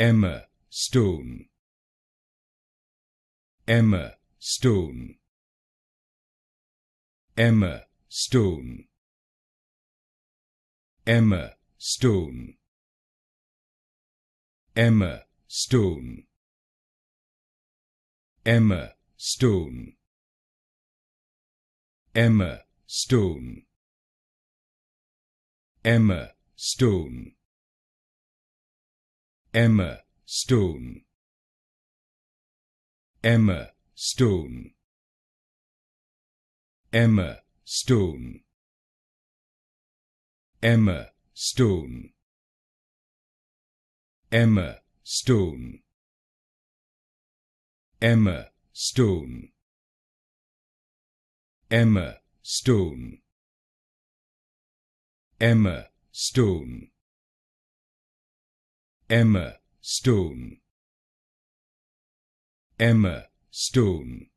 Emma Stone, Emma Stone, Emma Stone, Emma Stone, Emma Stone, Emma Stone, Emma Stone, Emma Stone, Emma Stone, Emma Stone, Emma Stone, Emma Stone, Emma Stone, Emma Stone, Emma Stone, Emma Stone, Emma Stone, Emma Stone,